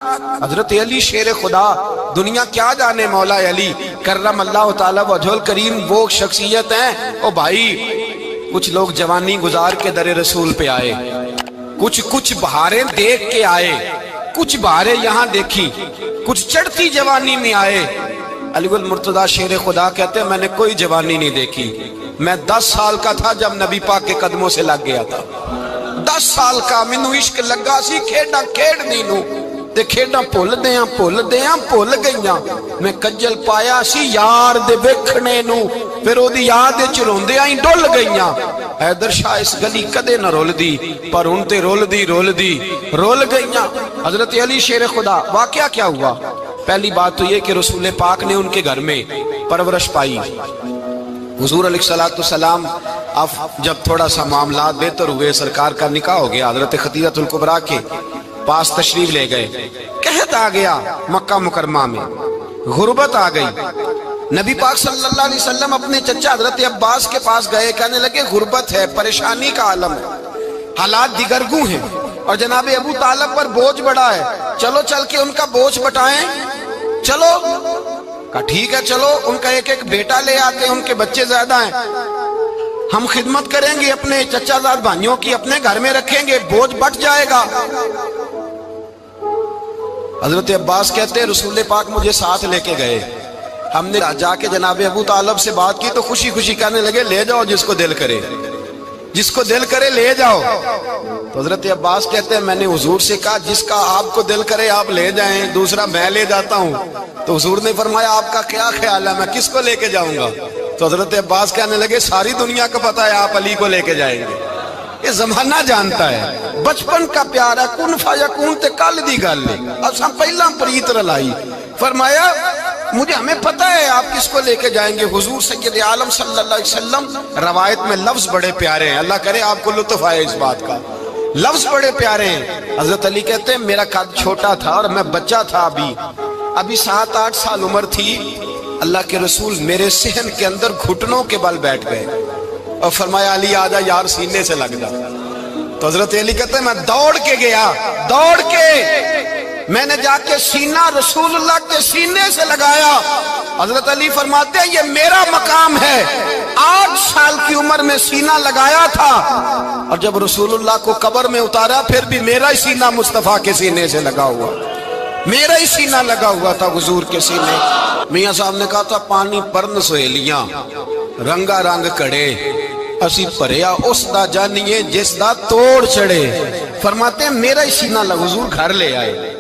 حضرت علی شیر خدا، دنیا کیا جانے مولا علی کرم اللہ تعالی وجہل کریم وہ شخصیت ہیں۔ او بھائی کچھ لوگ جوانی گزار کے در رسول پہ آئے، کچھ بہاریں دیکھ کے آئے، کچھ بہاریں یہاں دیکھی، کچھ چڑھتی جوانی میں آئے۔ علی المرتضیٰ شیر خدا کہتے ہیں میں نے کوئی جوانی نہیں دیکھی، میں 10 سال کا تھا جب نبی پاک کے قدموں سے لگ گیا تھا۔ 10 سال کا مینوں عشق لگا سی، کھیڈاں کھیڈنی نوں تے کھیڈاں بھول بھول گئیاں۔ میں کجل پایا سی یار دے ویکھنے نوں، پھر او دی یاد وچ روندیاں ہی ڈل گئیاں۔ حیدر شاہ اس گلی کدے نہ رول دی، پر ہن تے رول دی رول گئیاں۔ حضرت علی شیر خدا، واقعہ کیا ہوا؟ پہلی بات تو یہ کہ رسول پاک نے ان کے گھر میں پرورش پائی۔ حضور علیہ السلام اب جب تھوڑا سا معاملات بہتر ہوئے، سرکار کا نکاح ہو گیا، حضرت خدیجہ الکبریٰ کے پاس تشریف لے گئے۔ قحط آ گیا مکہ مکرمہ میں، غربت آ گئی۔ نبی پاک صلی اللہ علیہ وسلم اپنے چچا حضرت عباس کے پاس گئے، کہنے لگے غربت ہے، پریشانی کا عالم ہے، حالات دیگرگوں ہیں، اور جناب ابو طالب پر بوجھ بڑا ہے، چلو چل کے ان کا بوجھ بٹائیں۔ چلو کہا ٹھیک ہے، چلو ان کا ایک بیٹا لے آتے ہیں، ان کے بچے زیادہ ہیں، ہم خدمت کریں گے اپنے چچا زاد بھائیوں کی، اپنے گھر میں رکھیں گے، بوجھ بٹ جائے گا۔ حضرت عباس کہتے ہیں رسول پاک مجھے ساتھ لے کے گئے، ہم نے جا کے جناب ابو طالب سے بات کی تو خوشی خوشی کہنے لگے لے جاؤ جس کو دل کرے، جس کو دل کرے لے جاؤ۔ تو حضرت عباس کہتے ہیں میں نے حضور سے کہا جس کا آپ کو دل کرے آپ لے جائیں، دوسرا میں لے جاتا ہوں۔ تو حضور نے فرمایا آپ کا کیا خیال ہے، میں کس کو لے کے جاؤں گا؟ تو حضرت عباس کہنے لگے ساری دنیا کو پتا ہے آپ علی کو لے کے جائیں گے، یہ زمانہ جانتا ہے، بچپن کا پیار ہے، کن فیکون تے کل دی گل ہے، اب سب پہلا پریت رلائی۔ فرمایا ہمیں پتہ ہے آپ کس کو لے کے جائیں گے، حضور سید عالم صلی اللہ علیہ وسلم۔ روایت میں لفظ بڑے پیارے ہیں، اللہ کرے آپ کو لطف آئے اس بات کا، لفظ بڑے پیارے ہیں۔ حضرت علی کہتے ہیں میرا قد چھوٹا تھا اور میں بچہ تھا، ابھی 7-8 سال عمر تھی، اللہ کے رسول میرے صحن کے اندر گھٹنوں کے بل بیٹھ گئے اور فرمایا علی آجا یار سینے سے لگ جا۔ تو حضرت علی کہتے ہیں میں دوڑ کے گیا، دوڑ کے میں نے جا کے سینہ رسول اللہ کے سینے سے لگایا۔ حضرت علی فرماتے ہیں یہ میرا مقام ہے، 8 سال کی عمر میں سینہ لگایا تھا، اور جب رسول اللہ کو قبر میں اتارا پھر بھی میرا ہی سینہ مصطفیٰ کے سینے سے لگا ہوا، میرا ہی سینہ لگا ہوا تھا حضور کے سینے۔ میاں صاحب نے کہا تھا پانی پرن سہیلیاں رنگا رنگ کڑے، اسی پریا اس دا جانیے جس دا توڑ چڑھے۔ فرماتے ہیں میرا ہی سینہ لگا، حضور گھر لے آئے۔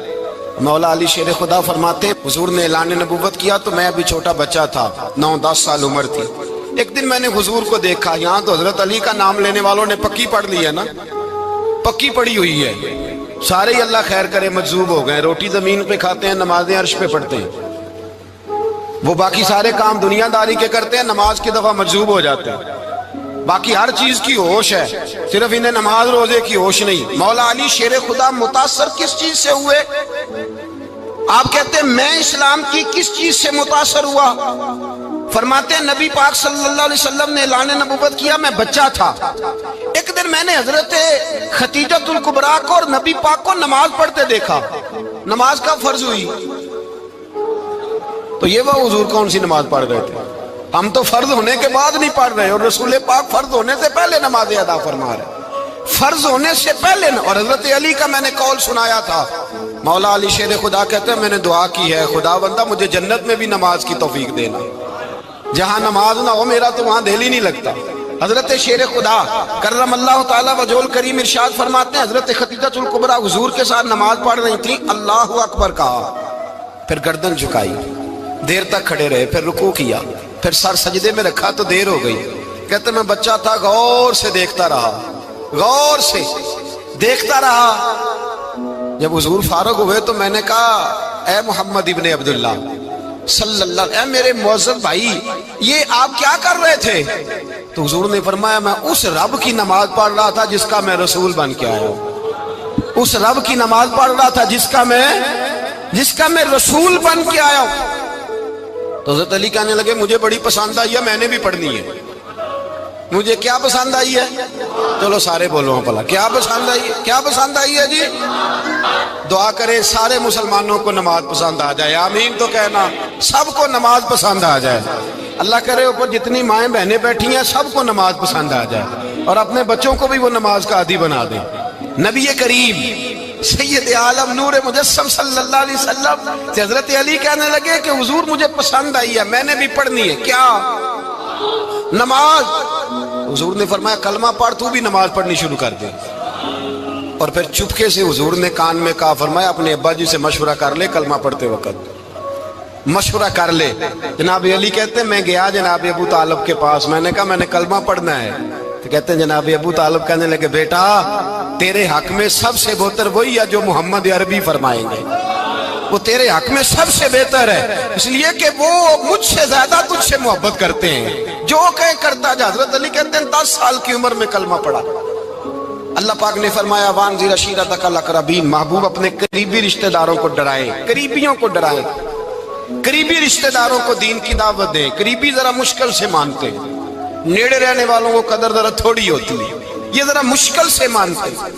مولا علی شیر خدا فرماتے حضور نے اعلان نبوت کیا تو میں ابھی چھوٹا بچہ تھا، 9-10 سال عمر تھی۔ ایک دن میں نے حضور کو دیکھا، یہاں تو حضرت علی کا نام لینے والوں نے پکی پڑھ لی ہے نا، پکی پڑھی ہوئی ہے، سارے ہی اللہ خیر کرے مجذوب ہو گئے، روٹی زمین پہ کھاتے ہیں، نمازیں عرش پہ پڑھتے ہیں، وہ باقی سارے کام دنیا داری کے کرتے ہیں، نماز کی دفعہ مجذوب ہو جاتے ہیں، باقی ہر چیز کی ہوش ہے، صرف انہیں نماز روزے کی ہوش نہیں۔ مولا علی شیر خدا متاثر کس چیز سے ہوئے؟ آپ کہتے ہیں میں اسلام کی کس چیز سے متاثر ہوا؟ فرماتے ہیں نبی پاک صلی اللہ علیہ وسلم نے اعلان نبوت کیا، میں بچہ تھا، ایک دن میں نے حضرت خدیجہ الکبریٰ کو اور نبی پاک کو نماز پڑھتے دیکھا۔ نماز کب فرض ہوئی؟ تو یہ وہ حضور کون سی نماز پڑھ رہے تھے؟ ہم تو فرض ہونے کے بعد نہیں پڑھ رہے، اور رسول پاک فرض ہونے سے پہلے نماز ادا فرما رہے، فرض ہونے سے پہلے۔ اور حضرت علی کا میں نے قول سنایا تھا، مولا علی شیر خدا کہتے ہیں میں نے دعا کی ہے خدا بندہ مجھے جنت میں بھی نماز کی توفیق دینا، جہاں نماز نہ ہو میرا تو وہاں دل ہی نہیں لگتا۔ حضرت شیر خدا کرم اللہ تعالی وجہل کریم ارشاد فرماتے ہیں حضرت خدیجہ الکبریٰ حضور کے ساتھ نماز پڑھ رہی تھی، اللہ اکبر کہا، پھر گردن جھکائی، دیر تک کھڑے رہے، پھر رکوع کیا، پھر سر سجدے میں رکھا تو دیر ہو گئی۔ کہتے میں بچہ تھا، غور سے دیکھتا رہا، غور سے دیکھتا رہا۔ جب حضور فارغ ہوئے تو میں نے کہا اے محمد ابن عبداللہ صلی اللہ علیہ، اے میرے معزز بھائی یہ آپ کیا کر رہے تھے؟ تو حضور نے فرمایا میں اس رب کی نماز پڑھ رہا تھا جس کا میں رسول بن کے آیا ہوں، اس رب کی نماز پڑھ رہا تھا جس کا میں رسول بن کے آیا ہوں۔ تو حضرت علی کہنے لگے مجھے بڑی پسند آئی ہے، میں نے بھی پڑھنی ہے۔ مجھے کیا پسند آئی ہے؟ چلو سارے بولو پلا کیا پسند آئی ہے؟ کیا پسند آئی ہے جی؟ دعا کرے سارے مسلمانوں کو نماز پسند آ جائے، آمین تو کہنا، سب کو نماز پسند آ جائے۔ اللہ کرے اوپر جتنی مائیں بہنیں بیٹھی ہیں سب کو نماز پسند آ جائے، اور اپنے بچوں کو بھی وہ نماز کا عادی بنا دے۔ نبی کریم سید عالم نور مجسم صلی اللہ علیہ وسلم سے حضرت علی کہنے لگے کہ حضور مجھے پسند آئی ہے، میں نے بھی پڑھنی ہے۔ کیا؟ نماز۔ حضور نے فرمایا کلمہ پڑھ، تو بھی نماز پڑھنی شروع کر دے۔ اور پھر چپکے سے حضور نے کان میں کہا، فرمایا اپنے ابا جی سے مشورہ کر لے کلمہ پڑھتے وقت، مشورہ کر لے۔ جناب علی کہتے ہیں میں گیا جناب ابو طالب کے پاس، میں نے کہا میں نے کلمہ پڑھنا ہے، تو کہتے ہیں جناب ابو طالب کہنے لگے بیٹا تیرے حق میں سب سے بہتر وہی ہے جو محمد عربی فرمائیں گے، وہ تیرے حق میں سب سے بہتر ہے، اس لیے کہ وہ مجھ سے زیادہ تجھ سے محبت کرتے ہیں، جو کہے کرتا جا۔ حضرت علی کہتے ہیں 10 سال کی عمر میں کلمہ پڑھا۔ اللہ پاک نے فرمایا وانذر عشیرتک الاقربین، محبوب اپنے قریبی رشتہ داروں کو ڈرائیں، قریبیوں کو ڈرائیں، قریبی رشتہ داروں کو دین کی دعوت دیں۔ قریبی ذرا مشکل سے مانتے ہیں، نیڑے رہنے والوں کو قدر ذرا تھوڑی ہوتی ہے، یہ ذرا مشکل سے مانتے ہیں۔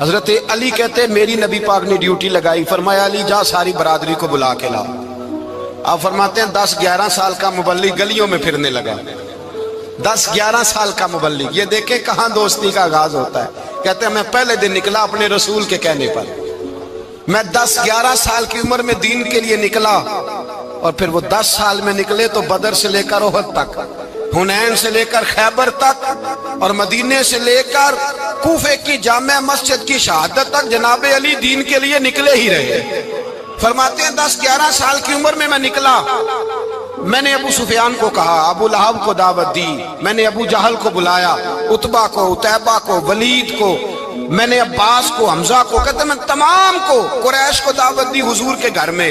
حضرت علی کہتے ہیں میری نبی پاک نے ڈیوٹی لگائی، فرمایا علی جا ساری برادری کو بلا کے لا۔ آپ فرماتے ہیں 10-11 سال کا مبلغ گلیوں میں پھرنے لگا، 10-11 سال کا مبلغ۔ یہ دیکھیں کہاں دوستی کا آغاز ہوتا ہے۔ کہتے ہیں میں پہلے دن نکلا اپنے رسول کے کہنے پر، میں 10-11 سال کی عمر میں دین کے لیے نکلا، اور پھر وہ 10 سال میں نکلے تو بدر سے لے کر احد تک، حنین سے لے کر خیبر تک، اور مدینے سے لے کر کوفے کی جامع مسجد کی شہادت تک جناب علی دین کے لیے نکلے ہی رہے۔ فرماتے ہیں 10-11 سال کی عمر میں نکلا، میں نے ابو سفیان کو کہا، ابو لہب کو دعوت دی، میں نے ابو جہل کو بلایا، عتبہ کو، عتیبہ کو، ولید کو، میں نے عباس کو، حمزہ کو، کہتے میں تمام کو، قریش کو دعوت دی حضور کے گھر میں۔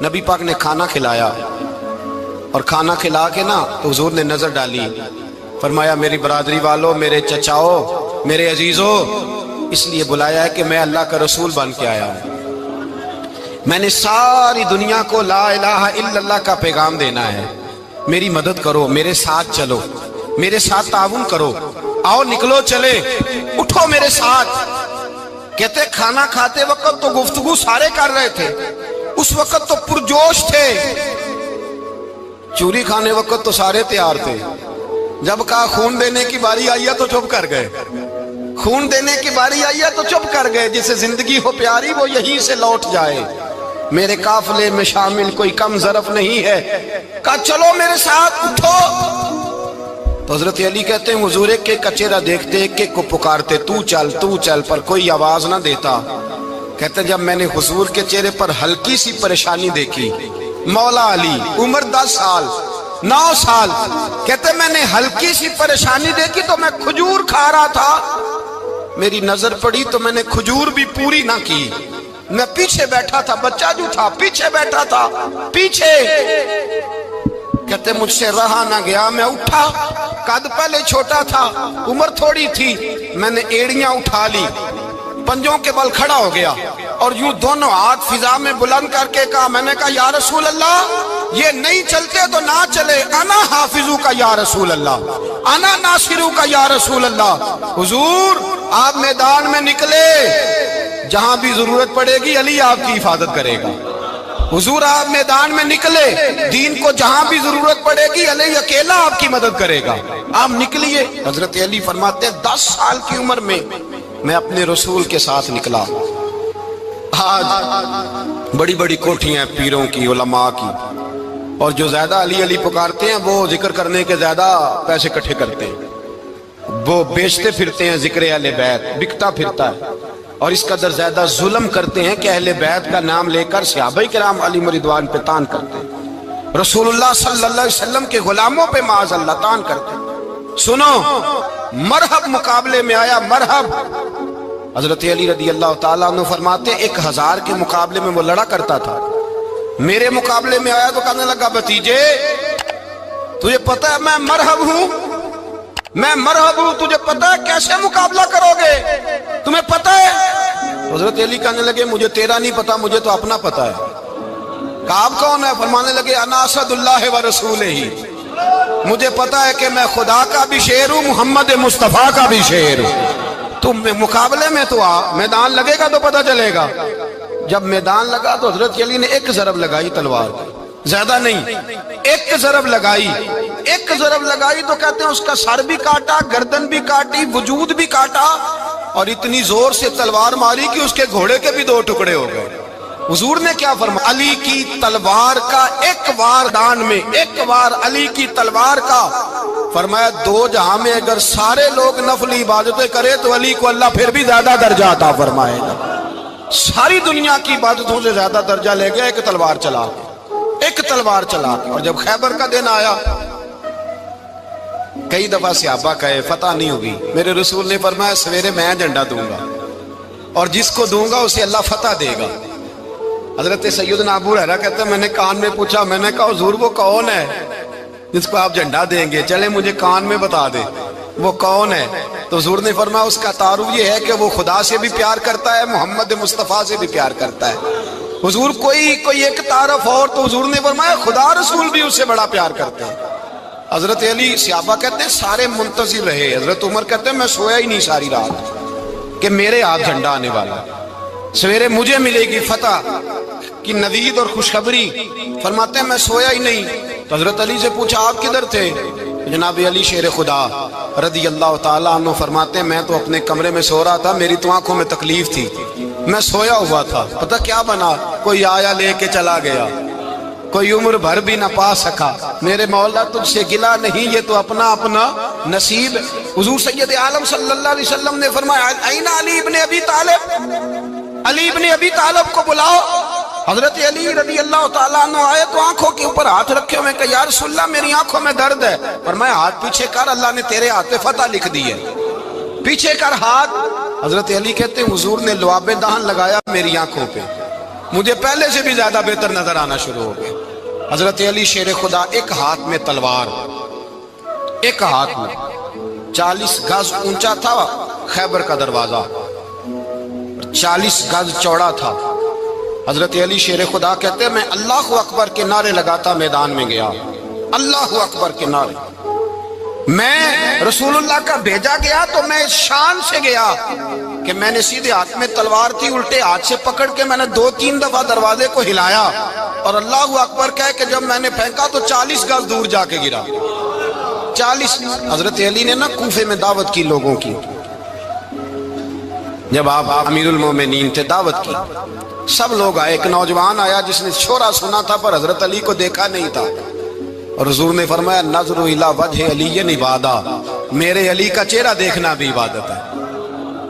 نبی پاک نے کھانا کھلایا، اور کھانا کھلا کے نا تو حضور نے نظر ڈالی، فرمایا میری برادری والوں، میرے چچاؤ، میرے عزیزوں، اس لیے بلایا ہے کہ میں اللہ کا رسول بن کے آیا ہوں، میں نے ساری دنیا کو لا الہ الا اللہ کا پیغام دینا ہے، میری مدد کرو، میرے ساتھ چلو، میرے ساتھ تعاون کرو، آؤ نکلو چلے، اٹھو میرے ساتھ۔ کہتے کھانا کھاتے وقت تو گفتگو سارے کر رہے تھے، اس وقت تو پرجوش تھے، چوری کھانے وقت تو سارے تیار تھے، جب کہا خون دینے کی باری آئی ہے تو چپ کر گئے، خون دینے کی باری آئی ہے تو چپ کر گئے، جسے زندگی ہو پیاری وہ یہیں سے لوٹ جائے، میرے قافلے میں شامل کوئی کم ظرف نہیں ہے، کہا چلو میرے ساتھ اٹھو۔ تو حضرت علی کہتے ہیں حضور ایک ایک کا چہرہ دیکھتے، ایک ایک کو پکارتے، تو چل، پر کوئی آواز نہ دیتا۔ کہتے ہیں جب میں نے حضور کے چہرے پر ہلکی سی پریشانی دیکھی، مولا علی عمر 10 سال 9 سال، کہتے میں نے ہلکی سی پریشانی دیکھی تو میں کھجور کھا رہا تھا، میری نظر پڑی تو میں نے کھجور بھی پوری نہ کی، میں پیچھے بیٹھا تھا، بچہ جو تھا پیچھے بیٹھا تھا، پیچھے۔ کہتے مجھ سے رہا نہ گیا، میں اٹھا، قد پہلے چھوٹا تھا، عمر تھوڑی تھی، میں نے ایڑیاں اٹھا لی، پنجوں کے بل کھڑا ہو گیا، اور یوں دونوں ہاتھ فضا میں بلند کر کے کہا، میں نے کہا یا رسول اللہ یہ نہیں چلتے تو نہ چلے، انا حافظو کا یا رسول اللہ، انا ناصرو کا یا رسول اللہ۔ حضور آپ میدان میں نکلے، جہاں بھی ضرورت پڑے گی علی آپ کی حفاظت کرے گا، حضور آپ میدان میں نکلے، دین کو جہاں بھی ضرورت پڑے گی علی اکیلا آپ کی مدد کرے گا، آپ نکلیے۔ حضرت علی فرماتے ہیں 10 سال کی عمر میں میں اپنے رسول کے ساتھ نکلا۔ آج بڑی بڑی کوٹھیاں پیروں کی، علماء کی، اور جو زیادہ علی علی پکارتے ہیں وہ ذکر کرنے کے زیادہ پیسے اکٹھے کرتے ہیں، وہ بیچتے پھرتے ہیں ذکر اہل بیت، بکتا پھرتا ہے، اور اس قدر زیادہ ظلم کرتے ہیں کہ اہل بیت کا نام لے کر صحابہ کرام علی رضوان پہ تان کرتے ہیں، رسول اللہ صلی اللہ علیہ وسلم کے غلاموں پہ معاذ اللہ تان کرتے ہیں۔ سنو، مرحب مقابلے میں آیا، مرحب۔ حضرت علی رضی اللہ تعالیٰ عنہ فرماتے 1000 کے مقابلے میں وہ لڑا کرتا تھا، میرے مقابلے میں آیا تو کہنے لگا بھتیجے تجھے پتہ ہے میں مرحب ہوں، میں مرحب ہوں، تجھے پتہ ہے کیسے مقابلہ کرو گے، تمہیں پتہ ہے؟ حضرت علی کہنے لگے مجھے تیرا نہیں پتا، مجھے تو اپنا پتا ہے۔ کہا آپ کون ہے؟ فرمانے لگے انا اسد اللہ و رسولہ، مجھے پتا ہے کہ میں خدا کا بھی شیر ہوں، محمد مصطفیٰ کا بھی شیر ہوں۔ تم مقابلے میں تو آ، میدان لگے گا تو پتہ چلے گا۔ جب میدان لگا تو حضرت علی نے ایک ضرب لگائی تلوار کی، زیادہ نہیں، ایک ضرب لگائی۔ ایک ضرب لگائی تو کہتے ہیں اس کا سر بھی کاٹا، گردن بھی کاٹی، وجود بھی کاٹا، اور اتنی زور سے تلوار ماری کہ اس کے گھوڑے کے بھی 2 ٹکڑے ہو گئے۔ حضور نے کیا فرمایا؟ علی کی تلوار کا ایک وار دان میں، ایک وار علی کی تلوار کا، فرمایا 2 جہاں میں اگر سارے لوگ نفل عبادتیں کرے تو علی کو اللہ پھر بھی زیادہ درجہ عطا فرمائے گا۔ ساری دنیا کی عبادتوں سے زیادہ درجہ لے گیا ایک تلوار چلا کے، ایک تلوار چلا کے۔ اور جب خیبر کا دن آیا، کئی دفعہ صحابہ کہے فتح نہیں ہوگی، میرے رسول نے فرمایا سویرے میں جھنڈا دوں گا، اور جس کو دوں گا اسے اللہ فتح دے گا۔ حضرت سیدنا ابو ہریرہ کہتے ہیں میں نے کان میں پوچھا، میں نے کہا حضور وہ کون ہے جس کو آپ جھنڈا دیں گے؟ چلے مجھے کان میں بتا دے وہ کون ہے۔ تو حضور نے فرمایا اس کا تعارف یہ ہے کہ وہ خدا سے بھی پیار کرتا ہے، محمد مصطفیٰ سے بھی پیار کرتا ہے۔ حضور کوئی ایک تعارف اور، تو حضور نے فرمایا خدا رسول بھی اس سے بڑا پیار کرتے ہیں۔ حضرت علی، صحابہ کہتے ہیں سارے منتظر رہے۔ حضرت عمر کہتے ہیں میں سویا ہی نہیں ساری رات کہ میرے ہاتھ جھنڈا آنے والا، سویرے مجھے ملے گی فتح کی نوید اور خوشخبری۔ فرماتے ہیں میں سویا ہی نہیں۔ تو حضرت علی سے پوچھا آپ کدھر تھے؟ جناب علی شیر خدا رضی اللہ تعالیٰ عنہ فرماتے ہیں میں تو اپنے کمرے میں سو رہا تھا، میری تو آنکھوں میں تکلیف تھی، میں سویا ہوا تھا، پتہ کیا بنا؟ کوئی آیا لے کے چلا گیا، کوئی عمر بھر بھی نہ پا سکا۔ میرے مولا تجھ سے گلا نہیں، یہ تو اپنا اپنا نصیب۔ حضور سید عالم صلی اللہ علیہ وسلم نے فرمایا این علی ابن ابی طالب، علی ابن ابی طالب کو بلاؤ۔ حضرت علی رضی اللہ تعالیٰ عنہ آئے تو آنکھوں کے اوپر ہاتھ رکھے ہوئے کہ یا رسول اللہ میری آنکھوں میں درد ہے۔ فرمایا ہاتھ پیچھے کر، اللہ نے تیرے ہاتھ پہ فتح لکھ دی ہے، پیچھے کر ہاتھ۔ حضرت علی کہتے ہیں حضور نے لعاب دہن لگایا میری آنکھوں پہ، مجھے پہلے سے بھی زیادہ بہتر نظر آنا شروع ہو گیا۔ حضرت علی شیر خدا، ایک ہاتھ میں تلوار، ایک ہاتھ میں 40 گز اونچا تھا خیبر کا دروازہ، 40 گز چوڑا تھا۔ حضرت علی شیر خدا کہتے ہیں میں اللہ اکبر کے نعرے لگاتا میدان میں گیا، اللہ اکبر کے نعرے۔ میں رسول اللہ کا بھیجا گیا تو میں شان سے گیا کہ میں نے سیدھے ہاتھ میں تلوار تھی، الٹے ہاتھ سے پکڑ کے میں نے 2-3 دفعہ دروازے کو ہلایا اور اللہ اکبر کہہ کہ جب میں نے پھینکا تو 40 گز دور جا کے گرا، 40۔ حضرت علی نے نا کوفے میں دعوت کی لوگوں کی، جب آپ امیر المومنین تھے، دعوت کی، سب لوگ آئے۔ ایک نوجوان آیا جس نے شورا سنا تھا پر حضرت علی کو دیکھا نہیں تھا، اور حضور نے فرمایا نظر الی وجہ علی عبادہ، میرے علی کا چہرہ دیکھنا بھی عبادت ہے۔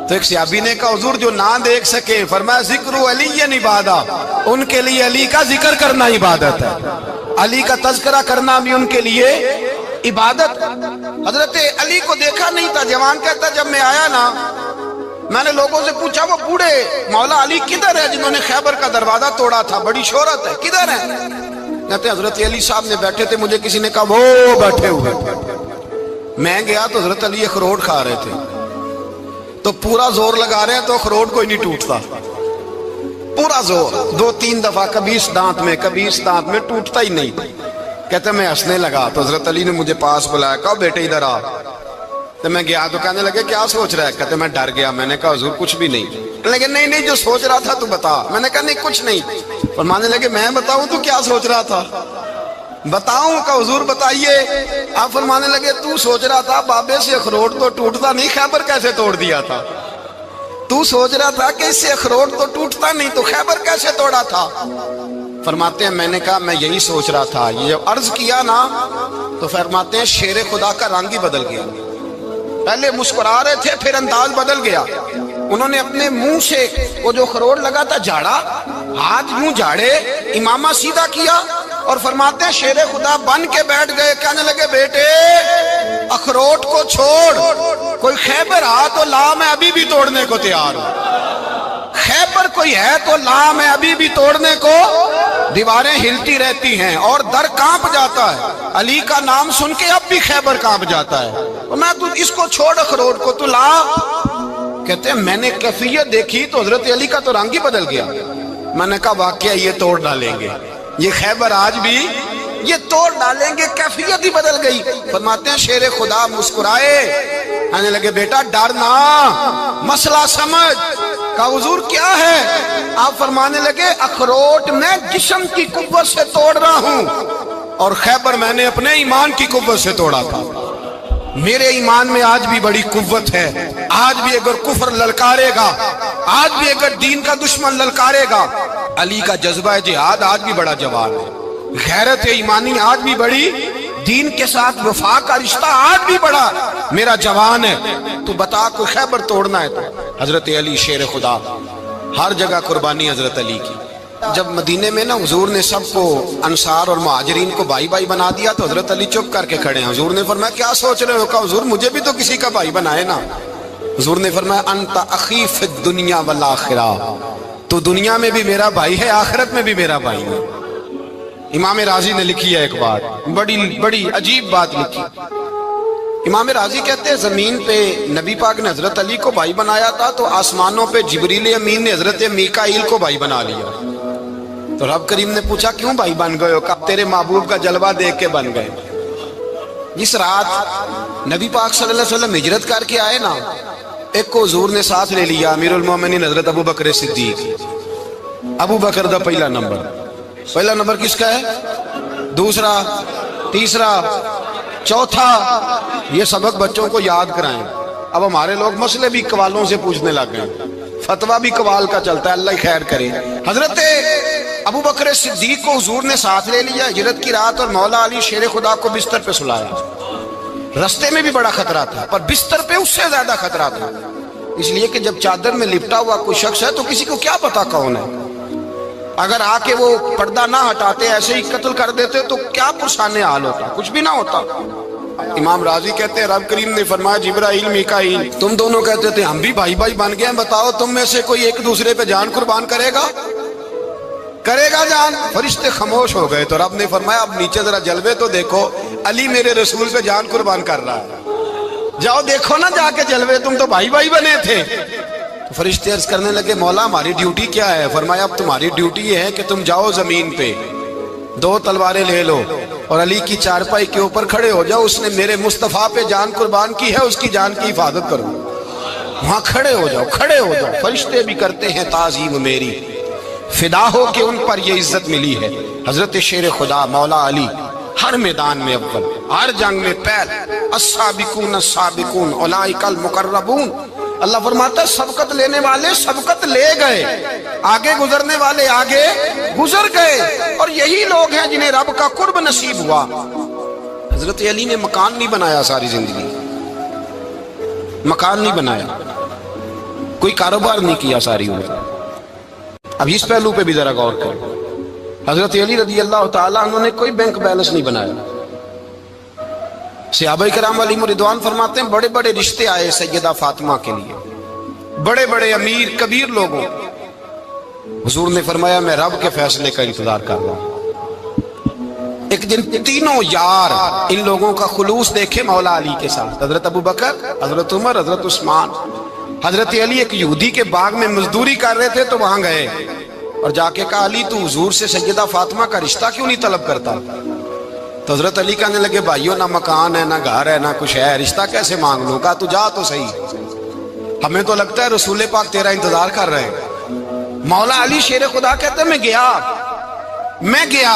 تو ایک صحابی نے کہا حضور جو نہ دیکھ سکے، فرمایا ذکر علی عبادہ، ان کے لیے علی کا ذکر کرنا عبادت ہے، علی کا تذکرہ کرنا بھی ان کے لیے عبادت۔ حضرت علی کو دیکھا نہیں تھا۔ جوان کہتا جب میں آیا نا، میں نے لوگوں سے پوچھا وہ بوڑھے مولا علی کدھر ہے جنہوں نے خیبر کا دروازہ توڑا تھا، بڑی شہرت ہے، کدھر ہے؟ کہتے ہیں حضرت علی صاحب نے بیٹھے تھے، مجھے کسی نے کہا وہ بیٹھے ہوئے۔ میں گیا تو حضرت علی اخروٹ کھا رہے تھے، تو پورا زور لگا رہے ہیں تو اخروٹ کوئی نہیں ٹوٹتا، پورا زور 2-3 دفعہ، کبھی اس دانت میں کبھی اس دانت میں، ٹوٹتا ہی نہیں۔ کہتے میں ہنسنے لگا تو حضرت علی نے مجھے پاس بلایا، کہا بیٹے ادھر آ۔ تو میں گیا تو کہنے لگے کیا سوچ رہا ہے؟ کہتے میں ڈر گیا۔ میں نے کہا حضور کچھ بھی نہیں۔ لیکن نہیں جو سوچ رہا تھا تو بتا۔ میں نے کہا نہیں کچھ نہیں۔ فرمانے لگے میں بتاؤں تو کیا سوچ رہا تھا؟ بتاؤں؟ کہ حضور بتائیے۔ آپ فرمانے لگے تو سوچ رہا تھا بابے سے اخروٹ تو ٹوٹتا نہیں، خیبر کیسے توڑ دیا تھا؟ تو سوچ رہا تھا کہ اس سے اخروٹ تو ٹوٹتا نہیں تو خیبر کیسے توڑا تھا؟ فرماتے ہیں میں نے کہا میں یہی سوچ رہا تھا۔ یہ جب عرض کیا نا تو فرماتے ہیں شیر خدا کا رنگ ہی بدل گیا، پہلے مسکرا رہے تھے پھر انداز بدل گیا۔ انہوں نے اپنے منہ سے وہ جو خروٹ لگا تھا جھاڑا، ہاتھ یوں جھاڑے، امامہ سیدھا کیا اور فرماتے ہیں شیر خدا بن کے بیٹھ گئے۔ کہنے لگے بیٹے اخروٹ کو چھوڑ، کوئی خیبر آ تو لا، میں ابھی بھی توڑنے کو تیار ہوں۔ خیبر کوئی ہے تو لا، میں ابھی بھی توڑنے کو۔ دیواریں ہلتی رہتی ہیں اور در کانپ جاتا ہے، علی کا نام سن کے اب بھی خیبر کانپ جاتا ہے۔ میں تو اس کو چھوڑ اخروٹ کو تو لا۔ کہتے ہیں میں نے کیفیت دیکھی تو حضرت علی کا تو رنگ ہی بدل گیا۔ میں نے کہا واقعہ یہ توڑ ڈالیں گے، یہ خیبر آج بھی یہ توڑ ڈالیں گے، کیفیت ہی بدل گئی۔ فرماتے ہیں شیر خدا مسکرائے، کہنے لگے بیٹا ڈرنا، مسئلہ سمجھ۔ کہا حضور کیا ہے؟ آپ فرمانے لگے اخروٹ میں جسم کی قوت سے توڑ رہا ہوں، اور خیبر میں نے اپنے ایمان کی قوت سے توڑا تھا۔ میرے ایمان میں آج بھی بڑی قوت ہے، آج بھی اگر کفر للکارے گا، آج بھی اگر دین کا دشمن للکارے گا، علی کا جذبہ جہاد آج بھی بڑا جوان ہے، غیرت ایمانی آج بھی بڑی، دین کے ساتھ وفا کا رشتہ آج بھی بڑا میرا جوان ہے۔ تو بتا کوئی خیبر توڑنا ہے تو حضرت علی شیر خدا، ہر جگہ قربانی حضرت علی کی۔ جب مدینے میں نا حضور نے سب کو انصار اور مہاجرین کو بھائی بھائی بنا دیا تو حضرت علی چپ کر کے کھڑے ہیں۔ حضور نے فرمایا کیا سوچ رہے ہو؟ کہا حضور مجھے بھی تو کسی کا بھائی بنائے نا۔ حضور نے فرمایا انت اخی فی الدنیا والآخرہ، تو دنیا میں بھی میرا بھائی ہے، آخرت میں بھی میرا بھائی ہے۔ امام راضی نے لکھی ہے ایک بات، بڑی عجیب بات لکھی۔ امام راضی کہتے ہیں زمین پہ نبی پاک نے حضرت علی کو بھائی بنایا تھا تو آسمانوں پہ جبریل امین نے حضرت میکائیل کو بھائی بنا لیا۔ تو رب کریم نے پوچھا کیوں بھائی بن گئے ہو؟ کہا تیرے محبوب کا جلوہ دیکھ کے بن گئے۔ جس رات نبی پاک صلی اللہ علیہ وسلم ہجرت کر کے آئے نا، ایک کو حضور نے ساتھ لے لیا، امیر المومنین حضرت ابو بکر صدیق۔ ابو بکر دا پہلا نمبر کس کا ہے؟ دوسرا، تیسرا، چوتھا، یہ سبق بچوں کو یاد کرائیں۔ اب ہمارے لوگ مسئلے بھی قوالوں سے پوچھنے لگ گئے، فتویٰ بھی قوال کا چلتا ہے، اللہ خیر کرے۔ حضرت ابو بکر صدیق کو حضور نے ساتھ لے لیا ہجرت کی رات، اور مولا علی شیر خدا کو بستر پہ سلایا۔ رستے میں بھی بڑا خطرہ تھا، پر بستر پہ اس سے زیادہ خطرہ تھا، اس لیے کہ جب چادر میں لپٹا ہوا کوئی شخص ہے تو کسی کو کیا پتا کون ہے، اگر آ کے وہ پردہ نہ ہٹاتے ایسے ہی قتل کر دیتے تو کیا پرسانے حال ہوتا، کچھ بھی نہ ہوتا۔ امام راضی کہتے ہیں رب کریم نے فرمایا جبرائیل میکائیل تم دونوں کہتے تھے ہم بھی بھائی بھائی بن گئے ہیں، بتاؤ تم میں سے کوئی ایک دوسرے پہ جان قربان کرے گا جان؟ فرشتے خاموش ہو گئے تو رب نے فرمایا اب نیچے ذرا جلوے تو دیکھو، علی میرے رسول پہ جان قربان کر رہا ہے، جاؤ دیکھو نا جا کے جلوے، تم تو بھائی بھائی بنے تھے۔ تو فرشتے عرض کرنے لگے مولا ہماری ڈیوٹی کیا ہے؟ فرمایا اب تمہاری ڈیوٹی یہ ہے کہ تم جاؤ زمین پہ 2 تلواریں لے لو اور علی کی چارپائی کے اوپر کھڑے ہو جاؤ، اس نے میرے مصطفیٰ پہ جان قربان کی ہے، اس کی جان کی حفاظت کرو۔ وہاں کھڑے ہو جاؤ۔ فرشتے بھی کرتے ہیں تعظیم میری، فدا ہو کہ ان پر یہ عزت ملی ہے۔ حضرت شیر خدا مولا علی ہر میدان میں اول، ہر جنگ میں پہل، السابقون السابقون اولئک المقربون۔ اللہ فرماتا ہے سبقت لینے والے سبقت لے گئے، آگے گزرنے والے آگے گزر گئے، اور یہی لوگ ہیں جنہیں رب کا قرب نصیب ہوا۔ حضرت علی نے مکان نہیں بنایا، ساری زندگی مکان نہیں بنایا، کوئی کاروبار نہیں کیا ساری عمر۔ اب اس پہلو پہ بھی ذرا غور کرو، حضرت علی رضی اللہ تعالیٰ انہوں نے کوئی بینک بیلنس نہیں بنایا۔ صحابہ کرام علیہم رضوان فرماتے ہیں بڑے بڑے رشتے آئے سیدہ فاطمہ کے لیے، بڑے بڑے امیر کبیر لوگوں، حضور نے فرمایا میں رب کے فیصلے کا انتظار کر رہا ہوں۔ ایک دن تینوں یار ان لوگوں کا خلوص دیکھے مولا علی کے ساتھ، حضرت ابو بکر، حضرت عمر، حضرت عثمان۔ حضرت علی ایک یہودی کے باغ میں مزدوری کر رہے تھے تو وہاں گئے اور جا کے کہا علی تو حضور سے سیدہ فاطمہ کا رشتہ کیوں نہیں طلب کرتا؟ تو حضرت علی کہنے لگے بھائیو نہ مکان ہے نہ گھر ہے نہ کچھ ہے، رشتہ کیسے مانگ لوں؟ کہا تو جا تو صحیح، ہمیں تو لگتا ہے رسول پاک تیرا انتظار کر رہے ہیں۔ مولا علی شیر خدا کہتے ہیں میں گیا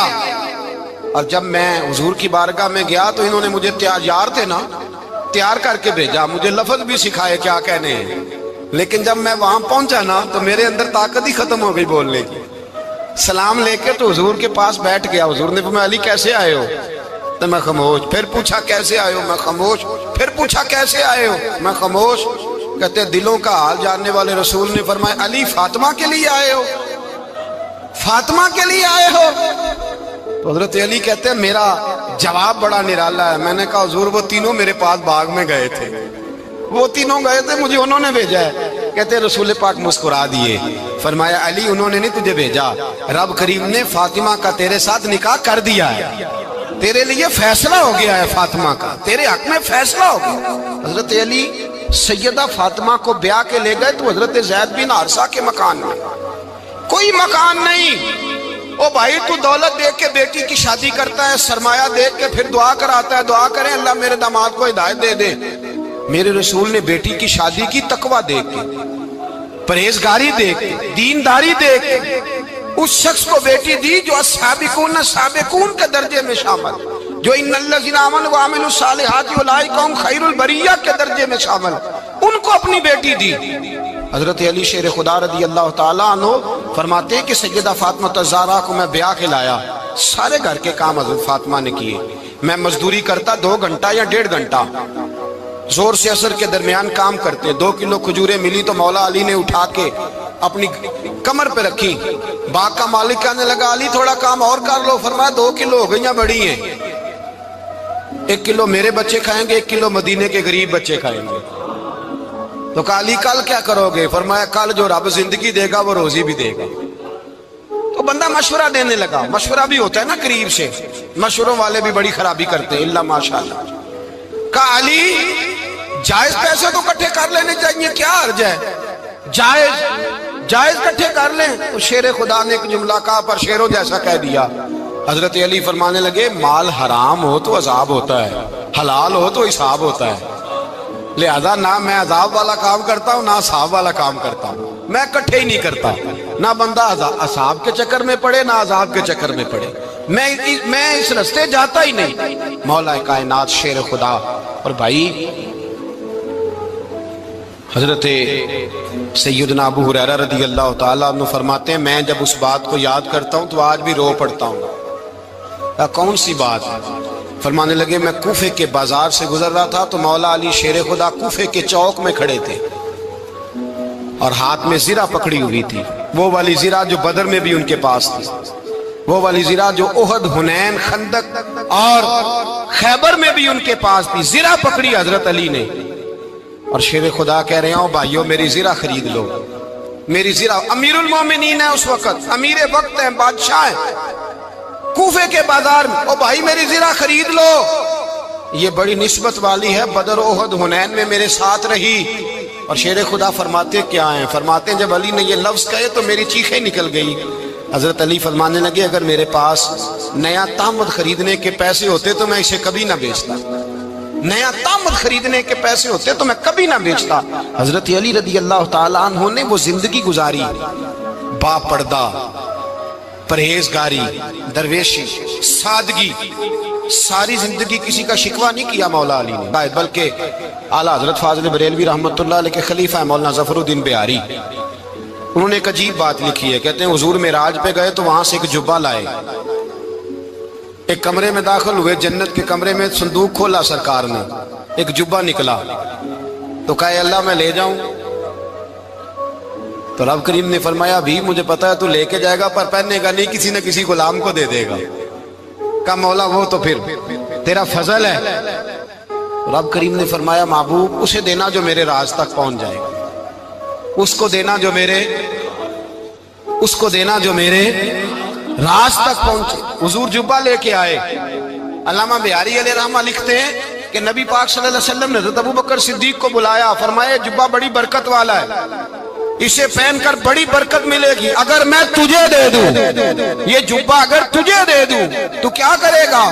اور جب میں حضور کی بارگاہ میں گیا تو انہوں نے مجھے یار تھے نا تیار کر کے بھیجا، مجھے لفظ بھی سکھائے کیا کہنے ہیں، لیکن جب میں وہاں پہنچا نا تو میرے اندر طاقت ہی ختم ہو گئی بولنے کی۔ سلام لے کے تو حضور کے پاس بیٹھ گیا، حضور نے فرمایا علی کیسے آئے ہو؟ تو میں خاموش، پھر پوچھا کیسے آئے ہو؟ میں خاموش، پھر پوچھا کیسے آئے ہو؟ میں خاموش۔ کہتے دلوں کا حال جاننے والے رسول نے فرمایا علی فاطمہ کے لیے آئے ہو؟ فاطمہ کے لیے آئے ہو؟ تو حضرت علی کہتے ہیں میرا جواب بڑا نرالا ہے، میں نے کہا حضور وہ تینوں میرے پاس باغ میں گئے تھے، وہ تینوں گئے تھے، مجھے انہوں نے بھیجا ہے۔ کہتے ہیں رسول پاک مسکرا دیے، فرمایا علی انہوں نے نہیں تجھے بھیجا، رب کریم نے فاطمہ کا تیرے ساتھ نکاح کر دیا ہے، تیرے لیے فیصلہ ہو گیا ہے فاطمہ کا، تیرے حق میں فیصلہ ہو گیا۔ حضرت علی سیدہ فاطمہ کو بیاہ کے لے گئے تو حضرت زید بن حارثہ کے مکان میں، کوئی مکان نہیں، او بھائی تو دولت دیکھ کے بیٹی کی شادی کرتا ہے، سرمایہ دیکھ کے پھر دعا کراتا ہے، دعا کریں اللہ میرے داماد کو ہدایت دے دے۔ میرے رسول نے بیٹی کی شادی کی تقوی دیکھ کے، پرہیزگاری دیکھ کے، دینداری دیکھ کے اس شخص کو بیٹی دی جو السابقون سابقون کے درجے میں شامل، جو ان الذین آمنوا وعملوا الصالحات اولئک هم خیر البریہ کے درجے میں شامل، ان کو اپنی بیٹی دی۔ حضرت علی شیر خدا رضی اللہ تعالیٰ عنہ فرماتے ہیں کہ سیدہ فاطمہ الزہرا کو میں بیاہ کے لایا، سارے گھر کے کام حضرت فاطمہ نے کیے، میں مزدوری کرتا 2 گھنٹہ یا 1.5 گھنٹہ، زور سے عصر کے درمیان کام کرتے، 2 کلو کھجوریں ملی تو مولا علی نے اٹھا کے اپنی کمر پہ رکھی، باغ کا مالک کہنے لگا علی تھوڑا کام اور کر لو، فرمایا 2 کلو ہو گئیں بڑی ہیں، 1 کلو میرے بچے کھائیں گے، 1 کلو مدینے کے غریب بچے کھائیں گے۔ تو کہا علی کل کیا کرو گے؟ فرمایا کل جو رب زندگی دے گا وہ روزی بھی دے گا۔ تو بندہ مشورہ دینے لگا، مشورہ بھی ہوتا ہے نا قریب سے، مشوروں والے بھی بڑی خرابی کرتے ہیں اللہ ماشاءاللہ۔ کہا علی جائز پیسے تو کٹھے کر لینے چاہیے، کیا حرج ہے، جائز کٹھے کر لیں۔ تو شیر خدا نے ایک جملہ کہا پر شیروں جیسا کہہ دیا۔ حضرت علی فرمانے لگے مال حرام ہو تو عذاب ہوتا ہے، حلال ہو تو حساب ہوتا ہے، لہذا نہ میں عذاب والا کام کرتا ہوں نہ حساب والا کام کرتا ہوں، میں کٹھے ہی نہیں کرتا، نہ بندہ حساب کے چکر میں پڑے نہ عذاب کے چکر میں پڑے، میں اس رستے جاتا ہی نہیں۔ مولا کائنات شیر خدا۔ اور بھائی حضرت سیدنا ابو ہریرہ رضی اللہ تعالیٰ عنہ فرماتے ہیں میں جب اس بات کو یاد کرتا ہوں تو آج بھی رو پڑتا ہوں۔ کون سی بات؟ فرمانے لگے میں کوفے کے بازار سے گزر رہا تھا تو مولا علی شیر خدا کوفے کے چوک میں کھڑے تھے اور ہاتھ میں زرہ پکڑی ہوئی تھی، وہ والی زرہ جو بدر میں بھی ان کے پاس تھی، وہ والی زرہ جو احد، حنین، خندق اور خیبر میں بھی ان کے پاس تھی، زرہ پکڑی حضرت علی نے اور شیر خدا کہہ رہے ہیں بھائیو میری زرہ خرید لو، میری زرہ۔ امیر المومنین ہے اس وقت، امیر وقت ہے، بادشاہ ہے کوفے کے بازار میں، او بھائی میری زرہ خرید لو، یہ بڑی نسبت والی ہے، بدر، احد، حنین میں میرے ساتھ رہی۔ اور شیر خدا فرماتے کیا ہیں؟ فرماتے ہیں جب علی نے یہ لفظ کہے تو میری چیخیں نکل گئی۔ حضرت علی فرمانے لگے اگر میرے پاس نیا طامد خریدنے کے پیسے ہوتے تو میں اسے کبھی نہ بیچتا، نیا طامد خریدنے کے پیسے ہوتے تو میں کبھی نہ بیچتا۔ حضرت علی رضی اللہ تعالیٰ عنہ نے وہ زندگی گزاری، با پردہ، پرہیزگاری، درویشی، سادگی، ساری زندگی کسی کا شکوہ نہیں کیا مولا علی نے، بلکہ اعلیٰ حضرت فاضل بریلوی رحمۃ اللہ علیہ کے خلیفہ مولانا ظفر الدین بہاری، انہوں نے ایک عجیب بات لکھی ہے، کہتے ہیں حضور معراج پہ گئے تو وہاں سے ایک جبہ لائے، ایک کمرے میں داخل ہوئے، جنت کے کمرے میں صندوق کھولا سرکار نے، ایک جبہ نکلا تو کہا اللہ میں لے جاؤں؟ تو رب کریم نے فرمایا ابھی مجھے پتا ہے تو لے کے جائے گا پر پہننے گا نہیں، کسی نہ کسی غلام کو دے دے گا۔ کہا مولا وہ تو پھر تیرا فضل ہے۔ رب کریم نے فرمایا محبوب اسے دینا جو میرے راز تک پہنچ جائے گا، اس کو دینا جو میرے راز تک پہنچے۔ حضور جبہ لے کے آئے۔ علامہ بہاری علیہ رحمہ لکھتے ہیں کہ نبی پاک صلی اللہ علیہ وسلم نے حضرت ابوبکر صدیق کو بلایا، فرمایا جبہ بڑی برکت والا ہے، اسے پہن کر بڑی برکت ملے گی، اگر میں تجھے دے دوں یہ جبہ، اگر تجھے دے دوں تو کیا کرے گا؟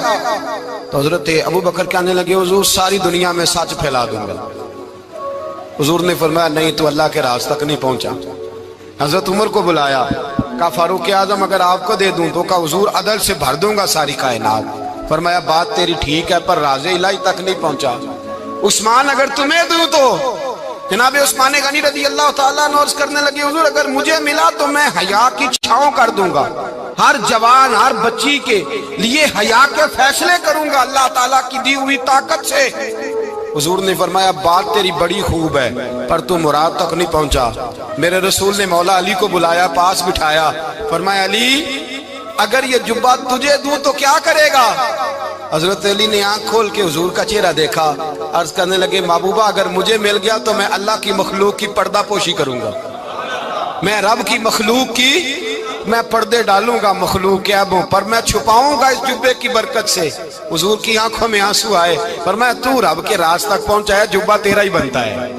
تو حضرت ابوبکر کہنے لگے حضور ساری دنیا میں سچ پھیلا دوں گا۔ حضور نے فرمایا نہیں تو اللہ کے راز تک نہیں پہنچا۔ حضرت عمر کو بلایا، کہا فاروق اعظم اگر آپ کو دے دوں تو کہا حضور عدل سے بھر دوں گا ساری کائنات۔ فرمایا بات تیری ٹھیک ہے پر راز الہی تک نہیں پہنچا۔ عثمان اگر تمہیں دوں تو جناب عثمان غنی رضی اللہ تعالیٰ عنہ عرض کرنے لگے حضور اگر مجھے ملا تو میں حیا کی چھاؤں کر دوں گا، ہر جوان ہر بچی کے لیے حیا کے فیصلے کروں گا اللہ تعالیٰ کی دی ہوئی طاقت سے۔ حضور نے فرمایا بات تیری بڑی خوب ہے پر تو مراد تک نہیں پہنچا۔ میرے رسول نے مولا علی کو بلایا، پاس بٹھایا، فرمایا علی اگر یہ جبہ تجھے دوں تو کیا کرے گا؟ حضرت علی نے آنکھ کھول کے حضور کا چہرہ دیکھا، عرض کرنے لگے محبوبہ اگر مجھے مل گیا تو میں اللہ کی مخلوق کی پردہ پوشی کروں گا، میں رب کی مخلوق کی میں پردے ڈالوں گا مخلوق کے عیبوں پر، میں چھپاؤں گا اس جبے کی برکت سے۔ حضور کی آنکھوں میں آنسو آئے، فرمایا تو رب کے راز تک پہنچا ہے، جبہ تیرا ہی بنتا ہے،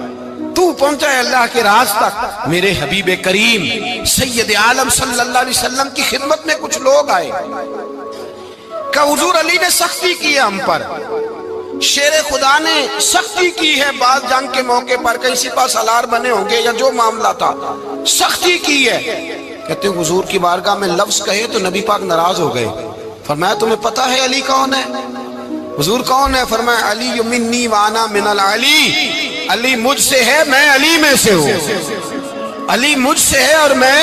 تو پہنچا ہے اللہ کے راز تک۔ میرے حبیب کریم سید عالم صلی اللہ علیہ وسلم کی خدمت میں کچھ لوگ آئے کہ حضور علی نے سختی کی ہے ہم پر، شیر خدا نے سختی کی ہے، بعض جنگ کے موقع پر کہیں سپاہ سالار بنے ہوں گے یا جو معاملہ تھا سختی کی ہے۔ کہتے ہیں حضور کی بارگاہ میں لفظ کہے تو نبی پاک ناراض ہو گئے۔ فرمایا تمہیں پتہ ہے علی کون ہے؟ حضور کون ہے؟ فرمایا علی منی وانا من العلی، علی مجھ سے ہے میں علی میں سے ہوں، علی مجھ سے ہے اور میں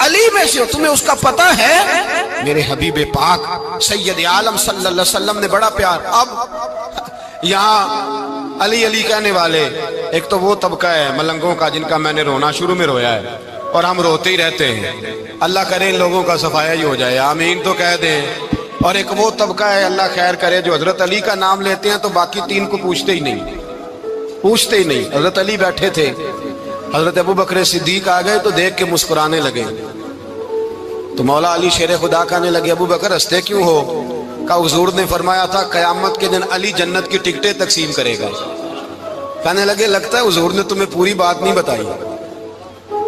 علی میں سے ہوں، تمہیں اس کا پتہ ہے؟ میرے حبیب پاک سید عالم صلی اللہ علیہ وسلم نے بڑا پیار۔ اب یہاں علی علی کہنے والے ایک تو وہ طبقہ ہے ملنگوں کا جن کا میں نے رونا شروع میں رویا ہے اور ہم روتے ہی رہتے ہیں، اللہ کرے ان لوگوں کا صفایا ہی ہو جائے، آمین تو کہہ دیں۔ اور ایک وہ طبقہ ہے اللہ خیر کرے جو حضرت علی کا نام لیتے ہیں تو باقی تین کو پوچھتے ہی نہیں، پوچھتے ہی نہیں۔ حضرت علی بیٹھے تھے، حضرت ابو بکر صدیق آ گئے تو دیکھ کے مسکرانے لگے، تو مولا علی شیر خدا کہنے لگے ابو بکر ہنستے کیوں ہو؟ کہا حضور نے فرمایا تھا قیامت کے دن علی جنت کی ٹکٹیں تقسیم کرے گا۔ کہنے لگے لگتا ہے حضور نے تمہیں پوری بات نہیں بتائی۔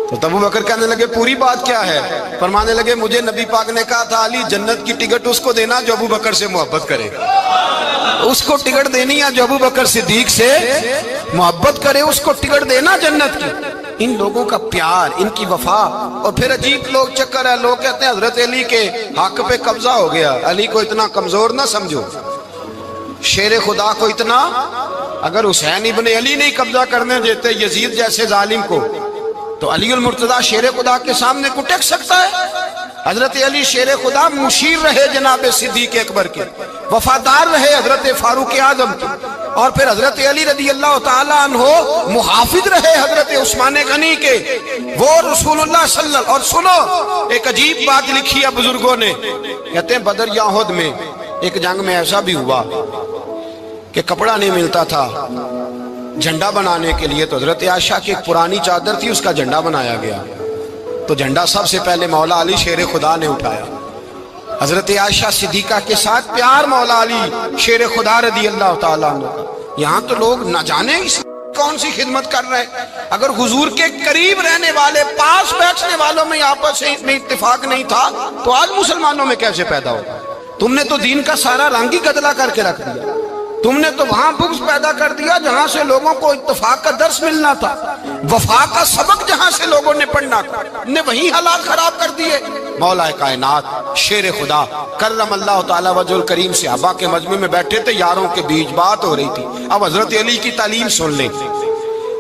تو ابو بکر کہنے لگے پوری بات کیا ہے؟ فرمانے لگے مجھے نبی پاک نے کہا تھا علی جنت کی ٹکٹ اس کو دینا جو ابو بکر سے محبت کرے، اس کو ٹکٹ دینی ہے جو ابو بکر صدیق سے محبت کرے، اس کو ٹکٹ دینا جنت کی۔ ان لوگوں کا پیار، ان کی وفا۔ اور پھر عجیب لوگ چکر ہے، لوگ کہتے ہیں حضرت علی کے حق پہ قبضہ ہو گیا، علی کو اتنا کمزور نہ سمجھو، شیر خدا کو اتنا، اگر حسین ابن علی نہیں قبضہ کرنے دیتے یزید جیسے ظالم کو تو علی المرتضیٰ شیر خدا کے سامنے کو ٹک سکتا ہے؟ حضرت علی شیر خدا مشیر رہے جناب صدیق اکبر کے، وفادار رہے حضرت فاروق اعظم کے، اور پھر حضرت علی رضی اللہ تعالیٰ عنہ محافظ رہے حضرت عثمان غنی کے، وہ رسول اللہ صلی اللہ علیہ وسلم۔ اور سنو ایک عجیب بات لکھی ہے بزرگوں نے، کہتے ہیں بدر یا احد میں ایک جنگ میں ایسا بھی ہوا کہ کپڑا نہیں ملتا تھا جھنڈا بنانے کے لیے، تو حضرت عائشہ کی ایک پرانی چادر تھی اس کا جھنڈا بنایا گیا، تو جھنڈا سب سے پہلے مولا علی شیر خدا نے اٹھایا۔ حضرت عائشہ صدیقہ کے ساتھ پیار مولا علی شیر خدا رضی اللہ تعالیٰ عنہ۔ یہاں تو لوگ نہ جانے کون سی خدمت کر رہے ہیں۔ اگر حضور کے قریب رہنے والے پاس بیٹھنے والوں میں آپس میں اتفاق نہیں تھا تو آج مسلمانوں میں کیسے پیدا ہو؟ تم نے تو دین کا سارا رنگ ہی گدلا کر کے رکھ دیا، تم نے تو وہاں بغض پیدا کر دیا جہاں سے لوگوں کو اتفاق کا درس ملنا تھا، وفا کا سبق جہاں سے لوگوں نے پڑھنا تھا، نے وہیں حالات خراب کر دیے۔ مولا کائنات شیر خدا کرم اللہ تعالیٰ وجہ الکریم صحابہ کے مجمع میں بیٹھے تھے، یاروں کے بیچ بات ہو رہی تھی۔ اب حضرت علی کی تعلیم سن لیں،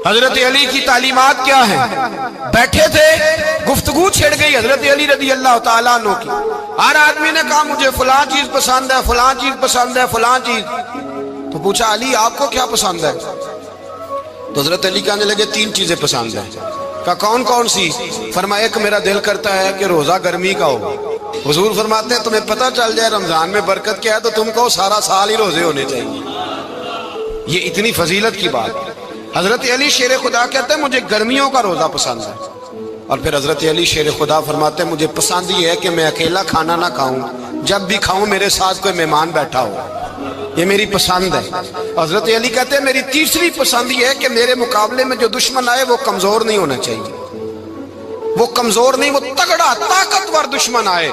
حضرت علی کی تعلیمات کیا ہیں؟ بیٹھے تھے، گفتگو چھڑ گئی حضرت علی رضی اللہ تعالیٰ عنہ کی، ہر آدمی نے کہا مجھے فلاں چیز پسند ہے، فلاں چیز پسند ہے، فلاں چیز۔ تو پوچھا علی آپ کو کیا پسند ہے؟ تو حضرت علی کہنے لگے تین چیزیں پسند ہیں۔ کہا کون کون سی؟ فرمایا ایک میرا دل کرتا ہے کہ روزہ گرمی کا ہو۔ حضور فرماتے ہیں تمہیں پتہ چل جائے رمضان میں برکت کیا ہے تو تم کو سارا سال ہی روزے ہونے چاہیے، یہ اتنی فضیلت کی بات۔ حضرت علی شیر خدا کہتے ہیں مجھے گرمیوں کا روزہ پسند ہے۔ اور پھر حضرت علی شیر خدا فرماتے ہیں مجھے پسند یہ ہے کہ میں اکیلا کھانا نہ کھاؤں، جب بھی کھاؤں میرے ساتھ کوئی مہمان بیٹھا ہو، یہ میری پسند ہے۔ حضرت علی کہتے ہیں میری تیسری پسند یہ ہے کہ میرے مقابلے میں جو دشمن آئے وہ کمزور نہیں ہونا چاہیے، وہ کمزور نہیں، وہ تگڑا طاقتور دشمن آئے۔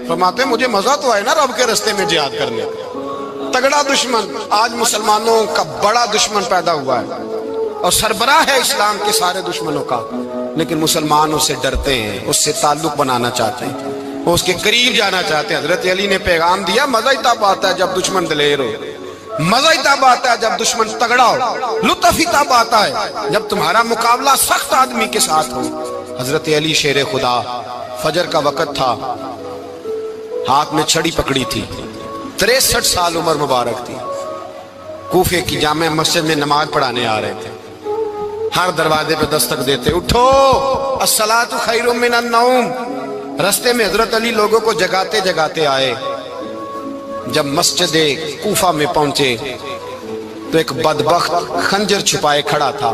فرماتے ہیں مجھے مزہ تو آئے نا رب کے رستے میں جہاد کرنے کا، تگڑا دشمن۔ آج مسلمانوں کا بڑا دشمن پیدا ہوا ہے اور سربراہ ہے اسلام کے سارے دشمنوں کا، لیکن مسلمان اس سے ڈرتے ہیں، اس سے تعلق بنانا چاہتے ہیں، وہ اس کے قریب جانا چاہتے ہیں۔ حضرت علی نے پیغام دیا مزہ ہی تب آتا ہے جب دشمن دلیر ہو، مزہ ہی تب آتا ہے جب دشمن تگڑا ہو، لطف ہی تب آتا ہے جب تمہارا مقابلہ سخت آدمی کے ساتھ ہو۔ حضرت علی شیر خدا، فجر کا وقت تھا، ہاتھ میں چھڑی پکڑی تھی، 63 سال عمر مبارک تھی، کوفے کی جامع مسجد میں نماز پڑھانے آ رہے تھے، ہر دروازے پہ دستک دیتے اٹھو الصلاۃ خیر من النوم۔ رستے میں حضرت علی لوگوں کو جگاتے جگاتے آئے، جب مسجد کوفہ میں پہنچے تو ایک بدبخت خنجر چھپائے کھڑا تھا،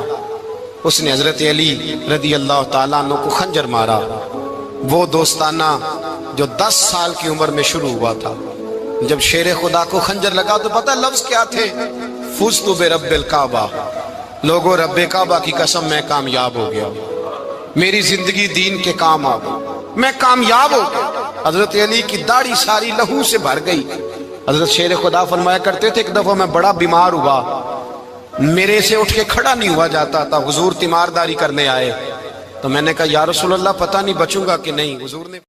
اس نے حضرت علی رضی اللہ تعالیٰ عنہ کو خنجر مارا۔ وہ دوستانہ جو 10 سال کی عمر میں شروع ہوا تھا، جب شیر خدا کو خنجر لگا تو پتہ لفظ کیا تھے؟ فزت برب الکعبہ، لوگوں رب کعبہ کی قسم میں کامیاب ہو گیا، میری زندگی دین کے کام آ گئی، میں کامیاب ہو گیا۔ حضرت علی کی داڑھی ساری لہو سے بھر گئی۔ حضرت شیر خدا فرمایا کرتے تھے ایک دفعہ میں بڑا بیمار ہوا، میرے سے اٹھ کے کھڑا نہیں ہوا جاتا تھا، حضور تیمارداری کرنے آئے تو میں نے کہا یا رسول اللہ پتہ نہیں بچوں گا کہ نہیں، حضور نے